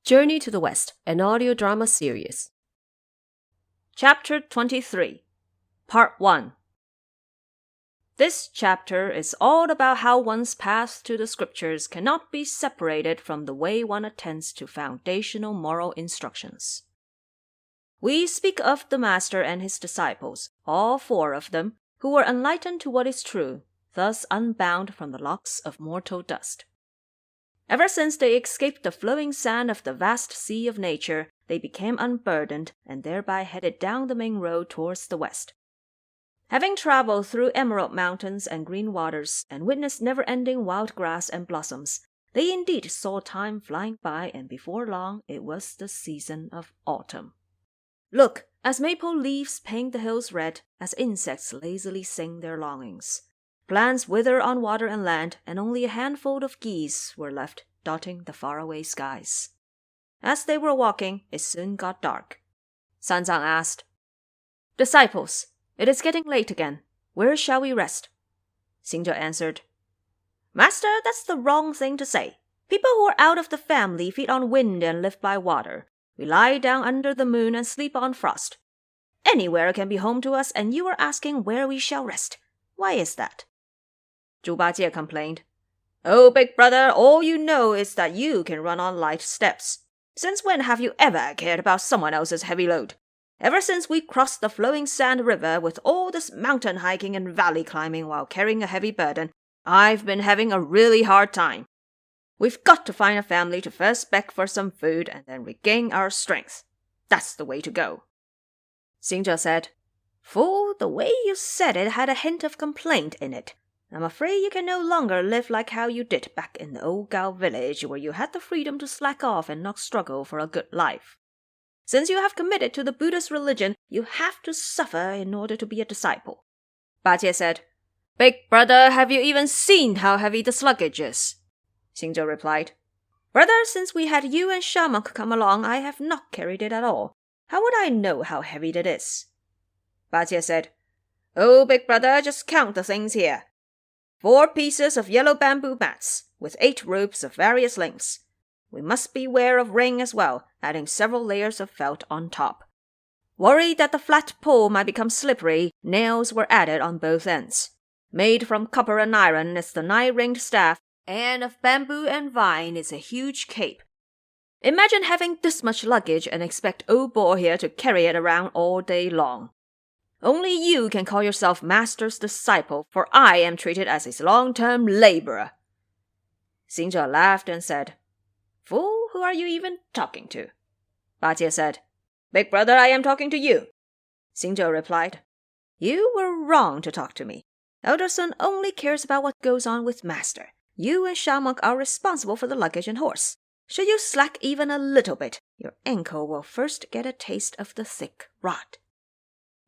Journey to the West, an audio drama series. Chapter 23, Part 1. This chapter is all about how one's path to the scriptures cannot be separated from the way one attends to foundational moral instructions. We speak of the Master and his disciples, all four of them, who were enlightened to what is true, thus unbound from the locks of mortal dust. Ever since they escaped the flowing sand of the vast sea of nature, they became unburdened and thereby headed down the main road towards the west. Having traveled through emerald mountains and green waters and witnessed never-ending wild grass and blossoms, they indeed saw time flying by, and before long it was the season of autumn. Look, as maple leaves paint the hills red, as insects lazily sing their longings. Plants wither on water and land, and only a handful of geese were left dotting the faraway skies. As they were walking, it soon got dark. Sanzang asked, "Disciples, it is getting late again. Where shall we rest?" Xingzhe answered, "Master, that's the wrong thing to say. People who are out of the family feed on wind and live by water. We lie down under the moon and sleep on frost. Anywhere can be home to us, and you are asking where we shall rest. Why is that?" Zhu Bajie complained, "Oh, big brother, all you know is that you can run on light steps. Since when have you ever cared about someone else's heavy load? Ever since we crossed the flowing sand river with all this mountain hiking and valley climbing while carrying a heavy burden, I've been having a really hard time. We've got to find a family to first beg for some food and then regain our strength. That's the way to go." Xingzhe said, "Fool, the way you said it had a hint of complaint in it. I'm afraid you can no longer live like how you did back in the old Gao village, where you had the freedom to slack off and not struggle for a good life. Since you have committed to the Buddhist religion, you have to suffer in order to be a disciple." Bajie said, "Big brother, have you even seen how heavy this luggage is?" Xingzhe replied, "Brother, since we had you and Shamok come along, I have not carried it at all. How would I know how heavy it is?" Bajie said, "Oh, big brother, just count the things here. 4 pieces of yellow bamboo mats, with 8 ropes of various lengths. We must beware of rain as well, adding several layers of felt on top. Worried that the flat pole might become slippery, nails were added on both ends. Made from copper and iron is the 9-ringed staff, and of bamboo and vine is a huge cape. Imagine having this much luggage and expect old boy here to carry it around all day long. Only you can call yourself Master's disciple, for I am treated as his long-term laborer." Xingzhe laughed and said, "Fool, who are you even talking to?" Bajie said, "Big brother, I am talking to you." Xingzhe replied, "You were wrong to talk to me. Elder Sun only cares about what goes on with Master. You and Shamok are responsible for the luggage and horse. Should you slack even a little bit, your ankle will first get a taste of the thick rod."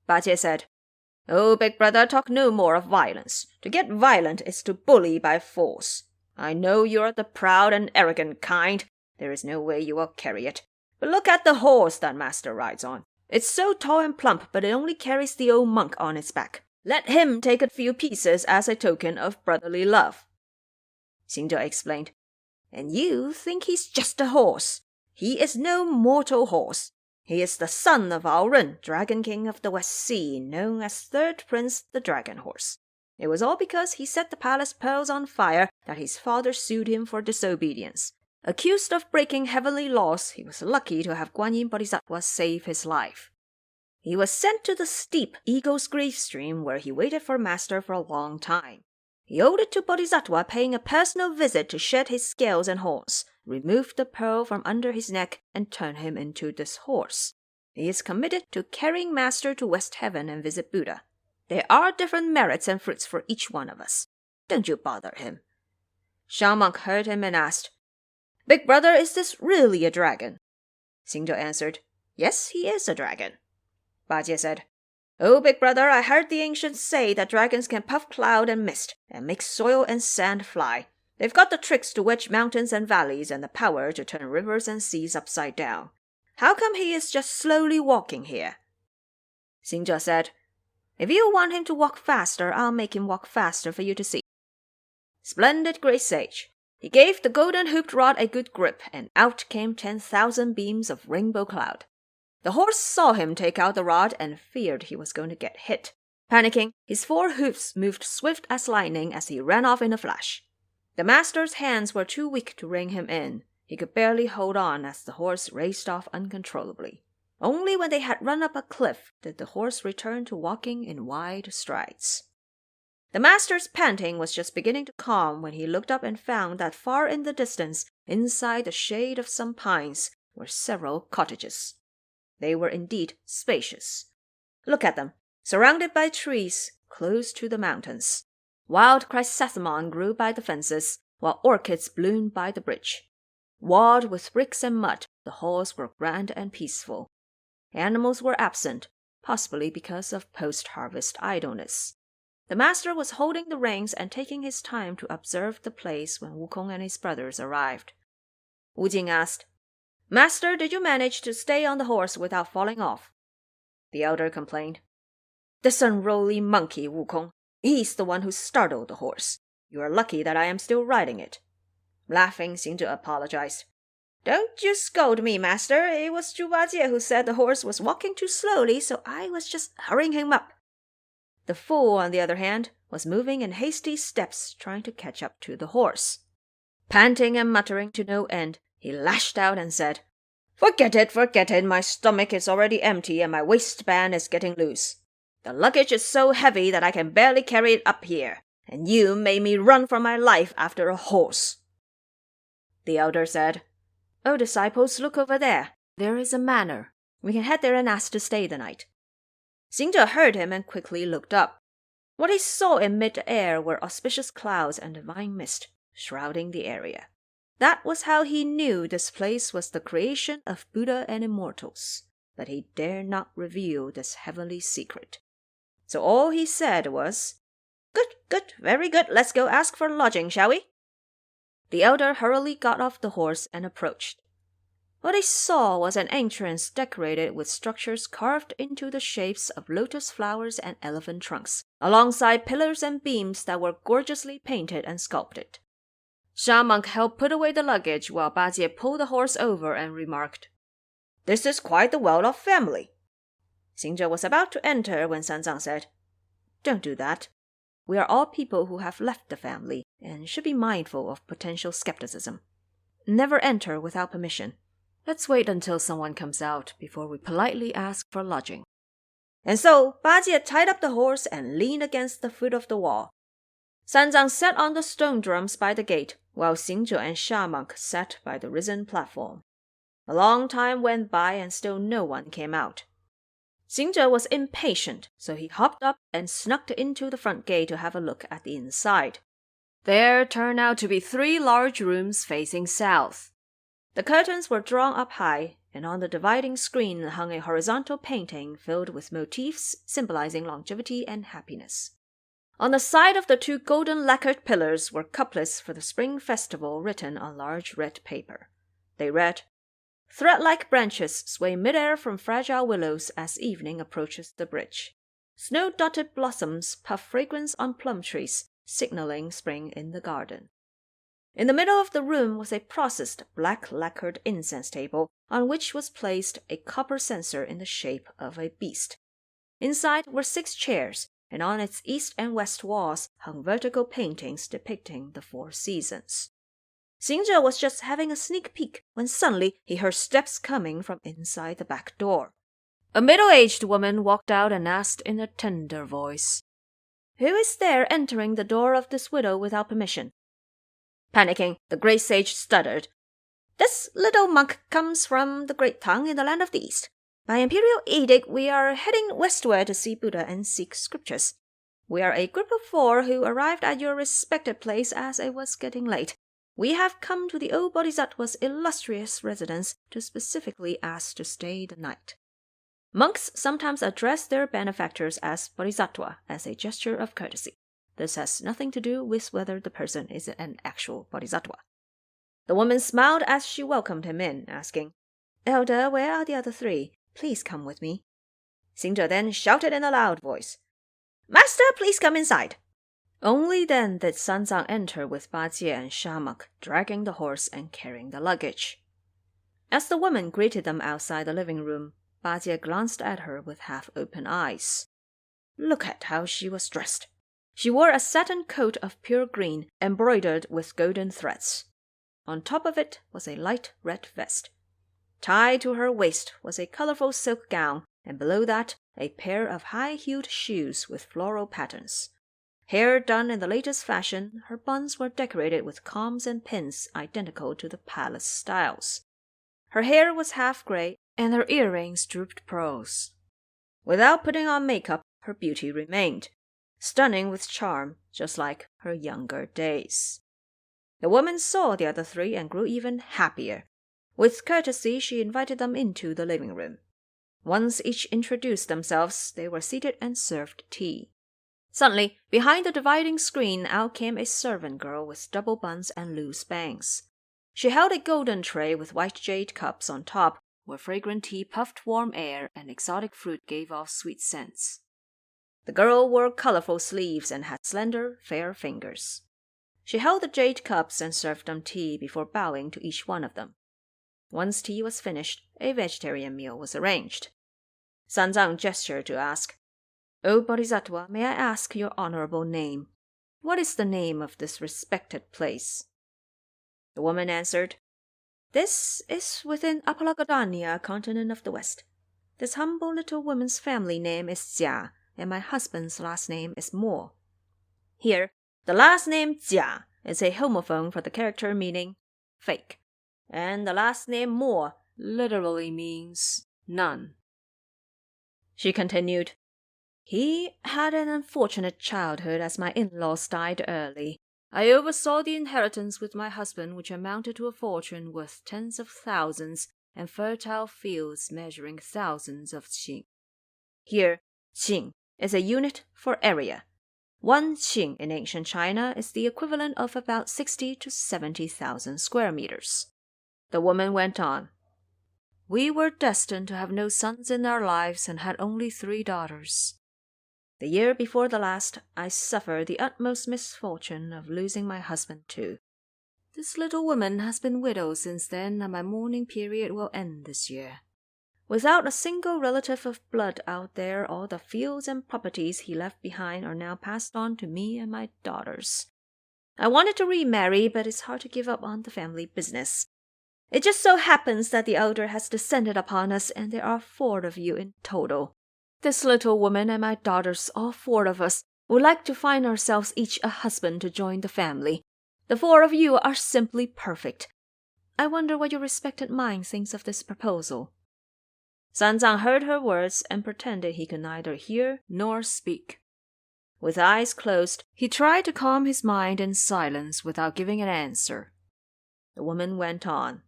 Bajie said, "Oh, big brother, talk no more of violence. To get violent is to bully by force. I know you are the proud and arrogant kind. There is no way you will carry it. But look at the horse that Master rides on. It's so tall and plump, but it only carries the old monk on its back. Let him take a few pieces as a token of brotherly love." Xingzhe explained, "And you think he's just a horse. He is no mortal horse. He is the son of Ao Ren, Dragon King of the West Sea, known as Third Prince the Dragon Horse. It was all because he set the palace pearls on fire that his father sued him for disobedience. Accused of breaking heavenly laws, he was lucky to have Guanyin Bodhisattva save his life. He was sent to the steep Eagle's Grave Stream, where he waited for Master for a long time. He owed it to Bodhisattva paying a personal visit to shed his scales and horns, remove the pearl from under his neck, and turn him into this horse. He is committed to carrying Master to West Heaven and visit Buddha. There are different merits and fruits for each one of us. Don't you bother him." Shamok heard him and asked, "Big brother, is this really a dragon?" Xingzhe answered, "Yes, he is a dragon." Bajie said, "Oh, big brother, I heard the ancients say that dragons can puff cloud and mist, and make soil and sand fly. They've got the tricks to wedge mountains and valleys and the power to turn rivers and seas upside down. How come he is just slowly walking here?" Xingzhe said, "If you want him to walk faster, I'll make him walk faster for you to see." Splendid great sage. He gave the golden-hooped rod a good grip, and out came 10,000 beams of rainbow cloud. The horse saw him take out the rod and feared he was going to get hit. Panicking, his 4 hoofs moved swift as lightning as he ran off in a flash. The master's hands were too weak to rein him in. He could barely hold on as the horse raced off uncontrollably. Only when they had run up a cliff did the horse return to walking in wide strides. The master's panting was just beginning to calm when he looked up and found that far in the distance, inside the shade of some pines, were several cottages. They were indeed spacious. Look at them, surrounded by trees, close to the mountains. Wild chrysanthemum grew by the fences, while orchids bloomed by the bridge. Walled with bricks and mud, the halls were grand and peaceful. Animals were absent, possibly because of post-harvest idleness. The master was holding the reins and taking his time to observe the place when Wukong and his brothers arrived. Wu Jing asked, "Master, did you manage to stay on the horse without falling off?" The elder complained, "This unruly monkey, Wukong. He's the one who startled the horse. You are lucky that I am still riding it." Laughing, Xingzhe apologized. "Don't you scold me, master. It was Zhu Bajie who said the horse was walking too slowly, so I was just hurrying him up." The fool, on the other hand, was moving in hasty steps, trying to catch up to the horse. Panting and muttering to no end, he lashed out and said, forget it. My stomach is already empty and my waistband is getting loose. The luggage is so heavy that I can barely carry it up here, and you made me run for my life after a horse." The elder said, "Oh, disciples, look over there. There is a manor. We can head there and ask to stay the night." Xingzhe heard him and quickly looked up. What he saw in mid-air were auspicious clouds and divine mist, shrouding the area. That was how he knew this place was the creation of Buddha and immortals, but he dared not reveal this heavenly secret. So all he said was, Good, very good, let's go ask for lodging, shall we?" The elder hurriedly got off the horse and approached. What he saw was an entrance decorated with structures carved into the shapes of lotus flowers and elephant trunks, alongside pillars and beams that were gorgeously painted and sculpted. Sha Monk helped put away the luggage while Bajie pulled the horse over and remarked, "This is quite the well-off family." Xingzhe was about to enter when Sanzang said, "Don't do that. We are all people who have left the family and should be mindful of potential skepticism. Never enter without permission. Let's wait until someone comes out before we politely ask for lodging." And so Bajie tied up the horse and leaned against the foot of the wall. Sanzang sat on the stone drums by the gate, while Xingzhe and Sha Monk sat by the risen platform. A long time went by and still no one came out. Xingzhe was impatient, so he hopped up and snuck into the front gate to have a look at the inside. There turned out to be 3 large rooms facing south. The curtains were drawn up high, and on the dividing screen hung a horizontal painting filled with motifs symbolizing longevity and happiness. On the side of the 2 golden lacquered pillars were couplets for the spring festival written on large red paper. They read, "Thread-like branches sway midair from fragile willows as evening approaches the bridge. Snow-dotted blossoms puff fragrance on plum trees, signaling spring in the garden." In the middle of the room was a processed black lacquered incense table on which was placed a copper censer in the shape of a beast. Inside were 6 chairs, and on its east and west walls hung vertical paintings depicting the 4 seasons. Xingzhe was just having a sneak peek when suddenly he heard steps coming from inside the back door. A middle-aged woman walked out and asked in a tender voice, "Who is there entering the door of this widow without permission?" Panicking, the great sage stuttered, "This little monk comes from the Great Tang in the land of the East. By imperial edict, we are heading westward to see Buddha and seek scriptures. We are a group of 4 who arrived at your respected place as it was getting late. We have come to the old Bodhisattva's illustrious residence to specifically ask to stay the night." Monks sometimes address their benefactors as Bodhisattva as a gesture of courtesy. This has nothing to do with whether the person is an actual Bodhisattva. The woman smiled as she welcomed him in, asking, "Elder, where are the other 3? Please come with me." Xingzhe then shouted in a loud voice, "Master, please come inside." Only then did Sanzang enter with Bajie and Shamak, dragging the horse and carrying the luggage. As the woman greeted them outside the living room, Bajie glanced at her with half-open eyes. Look at how she was dressed. She wore a satin coat of pure green, embroidered with golden threads. On top of it was a light red vest. Tied to her waist was a colorful silk gown, and below that, a pair of high-heeled shoes with floral patterns. Hair done in the latest fashion, her buns were decorated with combs and pins identical to the palace styles. Her hair was half-gray, and her earrings drooped pearls. Without putting on makeup, her beauty remained, stunning with charm, just like her younger days. The woman saw the other three and grew even happier. With courtesy, she invited them into the living room. Once each introduced themselves, they were seated and served tea. Suddenly, behind the dividing screen, out came a servant girl with double buns and loose bangs. She held a golden tray with white jade cups on top, where fragrant tea puffed warm air and exotic fruit gave off sweet scents. The girl wore colorful sleeves and had slender, fair fingers. She held the jade cups and served them tea before bowing to each one of them. Once tea was finished, a vegetarian meal was arranged. Sanzang gestured to ask, "O Bodhisattva, may I ask your honorable name? What is the name of this respected place?" The woman answered, "This is within Apalagadania, continent of the West. This humble little woman's family name is Jia, and my husband's last name is Mo." Here, the last name Jia is a homophone for the character meaning fake, and the last name Mo literally means none. She continued, "He had an unfortunate childhood as my in-laws died early. I oversaw the inheritance with my husband, which amounted to a fortune worth tens of thousands and fertile fields measuring thousands of qing." Here, qing is a unit for area. One qing in ancient China is the equivalent of about 60 to 70,000 square meters. The woman went on, "We were destined to have no sons in our lives and had only 3 daughters. The year before the last, I suffered the utmost misfortune of losing my husband too. This little woman has been widowed since then, and my mourning period will end this year. Without a single relative of blood out there, all the fields and properties he left behind are now passed on to me and my daughters. I wanted to remarry, but it's hard to give up on the family business. It just so happens that the elder has descended upon us, and there are 4 of you in total. This little woman and my daughters, all 4 of us, would like to find ourselves each a husband to join the family. The 4 of you are simply perfect. I wonder what your respected mind thinks of this proposal." Sanzang heard her words and pretended he could neither hear nor speak. With eyes closed, he tried to calm his mind in silence without giving an answer. The woman went on,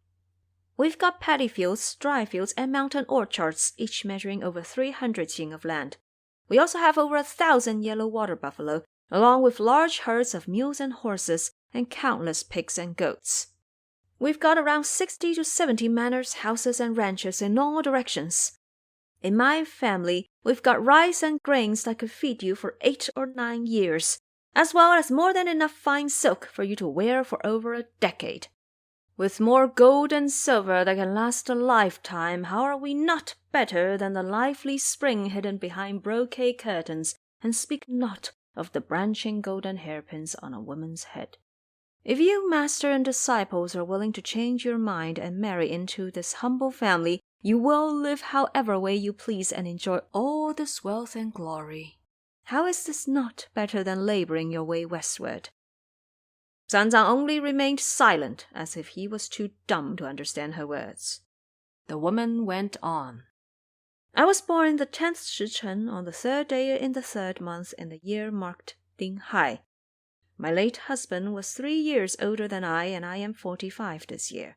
"We've got paddy fields, dry fields, and mountain orchards, each measuring over 300 qing of land. We also have over 1,000 yellow water buffalo, along with large herds of mules and horses, and countless pigs and goats. We've got around 60 to 70 manors, houses, and ranches in all directions. In my family, we've got rice and grains that could feed you for 8 or 9 years, as well as more than enough fine silk for you to wear for over a decade. With more gold and silver that can last a lifetime, how are we not better than the lively spring hidden behind brocade curtains, and speak not of the branching golden hairpins on a woman's head? If you, master and disciples, are willing to change your mind and marry into this humble family, you will live however way you please and enjoy all this wealth and glory. How is this not better than laboring your way westward?" Sanzang only remained silent, as if he was too dumb to understand her words. The woman went on, "I was born in the 10th Shichen on the 3rd day in the 3rd month in the year marked Ding Hai. My late husband was 3 years older than I, and I am 45 this year.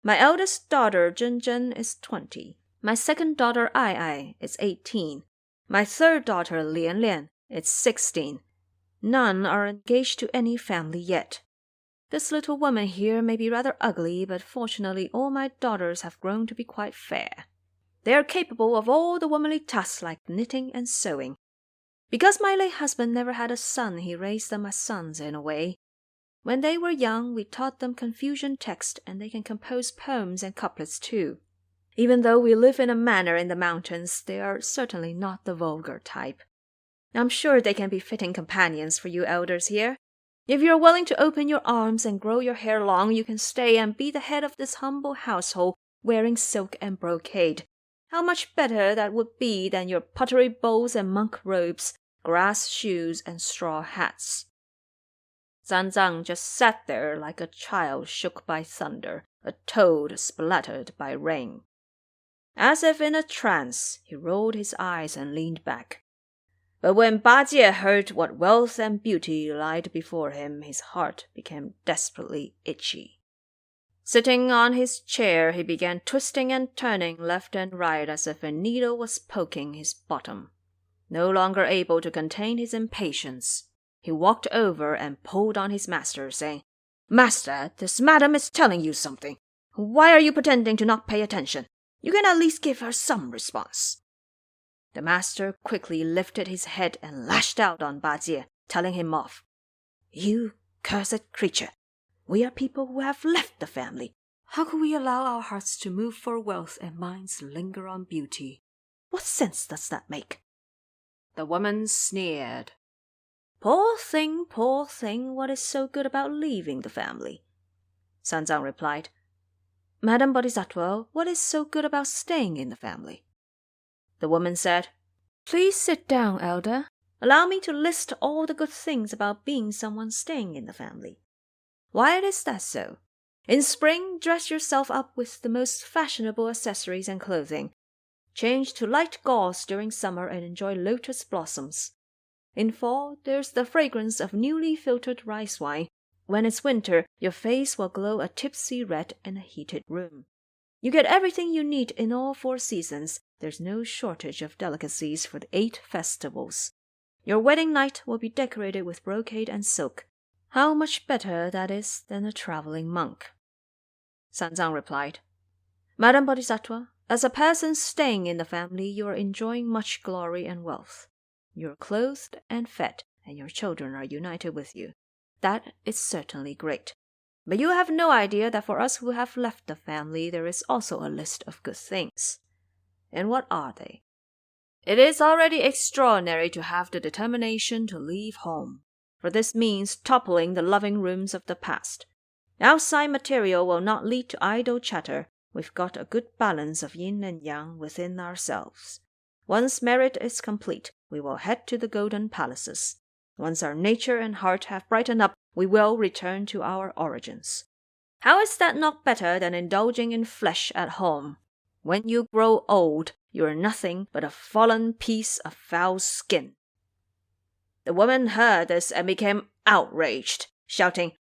My eldest daughter, Zhen, is 20. My second daughter, Ai, is 18. My third daughter, Lian, is 16. None are engaged to any family yet. This little woman here may be rather ugly, but fortunately all my daughters have grown to be quite fair. They are capable of all the womanly tasks like knitting and sewing. Because my late husband never had a son, he raised them as sons in a way. When they were young, we taught them Confucian text, and they can compose poems and couplets too. Even though we live in a manor in the mountains, they are certainly not the vulgar type. I'm sure they can be fitting companions for you elders here. If you're willing to open your arms and grow your hair long, you can stay and be the head of this humble household, wearing silk and brocade. How much better that would be than your pottery bowls and monk robes, grass shoes and straw hats. Zanzang just sat there like a child shook by thunder, a toad splattered by rain. As if in a trance, he rolled his eyes and leaned back. But when Ba Jie heard what wealth and beauty lied before him, his heart became desperately itchy. Sitting on his chair, he began twisting and turning left and right as if a needle was poking his bottom. No longer able to contain his impatience, he walked over and pulled on his master, saying, "Master, this madam is telling you something. Why are you pretending to not pay attention? You can at least give her some response." The master quickly lifted his head and lashed out on Ba Jie, telling him off. "You cursed creature! We are people who have left the family. How could we allow our hearts to move for wealth and minds linger on beauty? What sense does that make?" The woman sneered. Poor thing, what is so good about leaving the family?" Sanzang replied, "Madam Bodhisattva, what is so good about staying in the family?" The woman said, "Please sit down, elder. Allow me to list all the good things about being someone staying in the family. Why is that so? In spring, dress yourself up with the most fashionable accessories and clothing. Change to light gauze during summer and enjoy lotus blossoms. In fall, there's the fragrance of newly filtered rice wine. When it's winter, your face will glow a tipsy red in a heated room. You get everything you need in all 4 seasons. There's no shortage of delicacies for the 8 festivals. Your wedding night will be decorated with brocade and silk. How much better that is than a traveling monk." Sanzang replied, "Madam Bodhisattva, as a person staying in the family, you are enjoying much glory and wealth. You are clothed and fed, and your children are united with you. That is certainly great. But you have no idea that for us who have left the family, there is also a list of good things. And what are they? It is already extraordinary to have the determination to leave home, for this means toppling the loving rooms of the past. Outside material will not lead to idle chatter. We've got a good balance of yin and yang within ourselves. Once merit is complete, we will head to the golden palaces. Once our nature and heart have brightened up, we will return to our origins. How is that not better than indulging in flesh at home? When you grow old, you are nothing but a fallen piece of foul skin." The woman heard this and became outraged, shouting,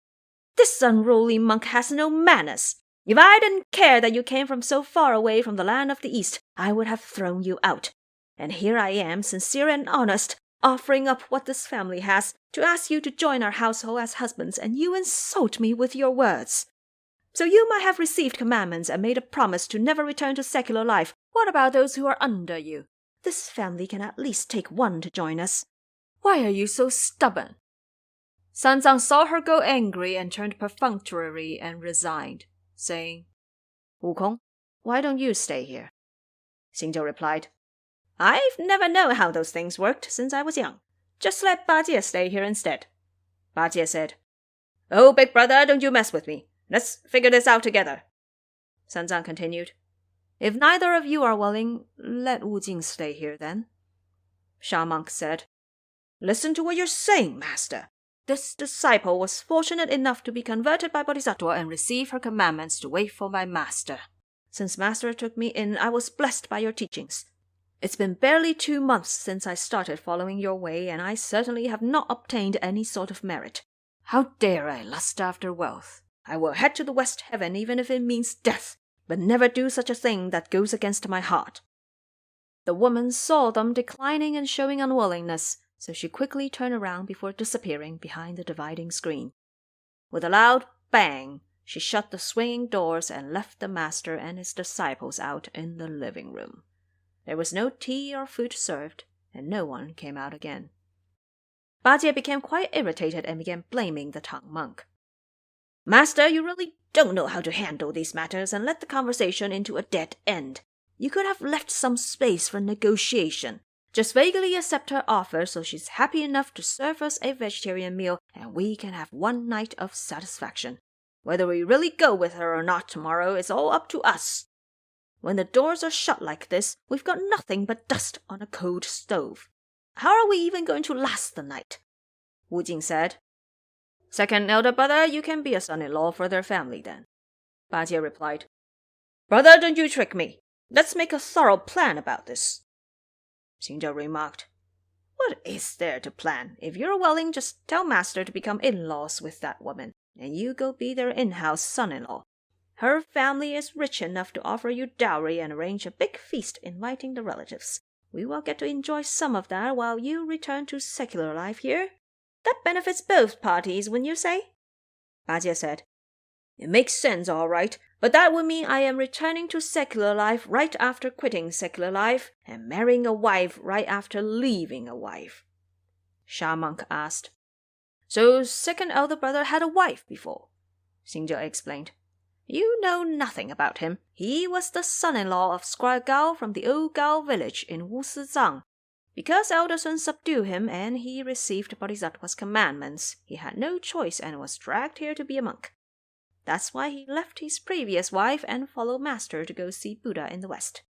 "This unruly monk has no manners. If I didn't care that you came from so far away from the land of the East, I would have thrown you out. And here I am, sincere and honest, offering up what this family has, to ask you to join our household as husbands, and you insult me with your words. So you might have received commandments and made a promise to never return to secular life. What about those who are under you? This family can at least take one to join us. Why are you so stubborn?" Sanzang saw her go angry and turned perfunctory and resigned, saying, "Wukong, why don't you stay here?" Xingzhou replied, "I've never known how those things worked since I was young. Just let Ba Jie stay here instead." Ba Jie said, "Oh, big brother, don't you mess with me. Let's figure this out together." Sanzang continued, "If neither of you are willing, let Wu Jing stay here then." Sha Monk said, "Listen to what you're saying, master. This disciple was fortunate enough to be converted by Bodhisattva and receive her commandments to wait for my master. Since master took me in, I was blessed by your teachings. It's been barely 2 months since I started following your way, and I certainly have not obtained any sort of merit. How dare I lust after wealth? I will head to the West Heaven even if it means death, but never do such a thing that goes against my heart." The woman saw them declining and showing unwillingness, so she quickly turned around before disappearing behind the dividing screen. With a loud bang, she shut the swinging doors and left the master and his disciples out in the living room. There was no tea or food served, and no one came out again. Ba Jie became quite irritated and began blaming the Tang monk. Master, you really don't know how to handle these matters and led the conversation into a dead end. You could have left some space for negotiation. Just vaguely accept her offer so she's happy enough to serve us a vegetarian meal and we can have one night of satisfaction. Whether we really go with her or not tomorrow is all up to us. When the doors are shut like this, we've got nothing but dust on a cold stove. How are we even going to last the night? Wu Jing said. Second elder brother, you can be a son-in-law for their family then. Ba Jie replied. Brother, don't you trick me. Let's make a thorough plan about this. Xingzhou remarked. What is there to plan? If you're willing, just tell master to become in-laws with that woman, and you go be their in-house son-in-law. Her family is rich enough to offer you dowry and arrange a big feast inviting the relatives. We will get to enjoy some of that while you return to secular life here. That benefits both parties, wouldn't you say? Ba Jie said. It makes sense, all right, but that would mean I am returning to secular life right after quitting secular life and marrying a wife right after leaving a wife. Sha monk asked. So second elder brother had a wife before? Xingzhou explained. You know nothing about him. He was the son-in-law of Squire Gao from the old Gao village in Wusizang. Because elder son subdued him and he received Bodhisattva's commandments, he had no choice and was dragged here to be a monk. That's why he left his previous wife and followed master to go see Buddha in the West.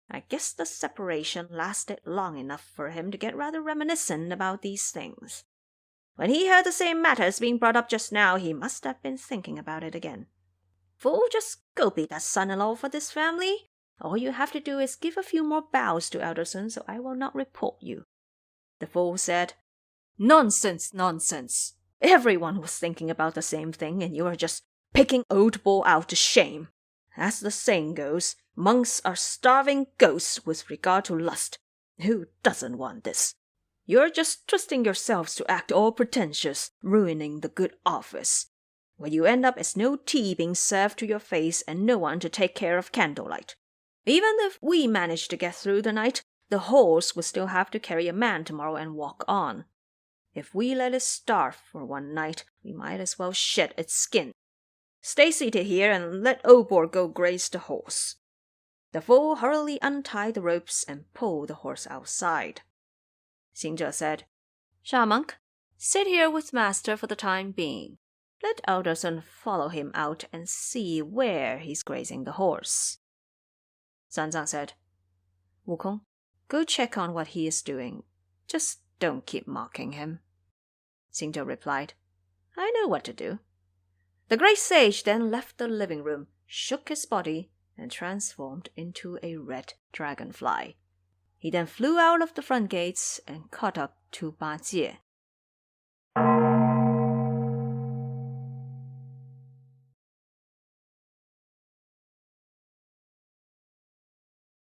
I guess the separation lasted long enough for him to get rather reminiscent about these things. When he heard the same matters being brought up just now, he must have been thinking about it again. Fool, just go be that son-in-law for this family. All you have to do is give a few more bows to elder son so I will not report you. The fool said, Nonsense, nonsense. Everyone was thinking about the same thing and you are just picking old bull out to shame. As the saying goes, monks are starving ghosts with regard to lust. Who doesn't want this? You're just twisting yourselves to act all pretentious, ruining the good office. What you end up is no tea being served to your face and no one to take care of candlelight. Even if we manage to get through the night, the horse will still have to carry a man tomorrow and walk on. If we let it starve for one night, we might as well shed its skin. Stay seated here and let Obor go graze the horse. The fool hurriedly untied the ropes and pulled the horse outside. Xingzhou said, Sha monk, sit here with master for the time being. Let elder son follow him out and see where he's grazing the horse. Sanzang said, Wukong, go check on what he is doing. Just don't keep mocking him. Xingzhou replied, I know what to do. The great sage then left the living room, shook his body, and transformed into a red dragonfly. He then flew out of the front gates and caught up to Ba Jie.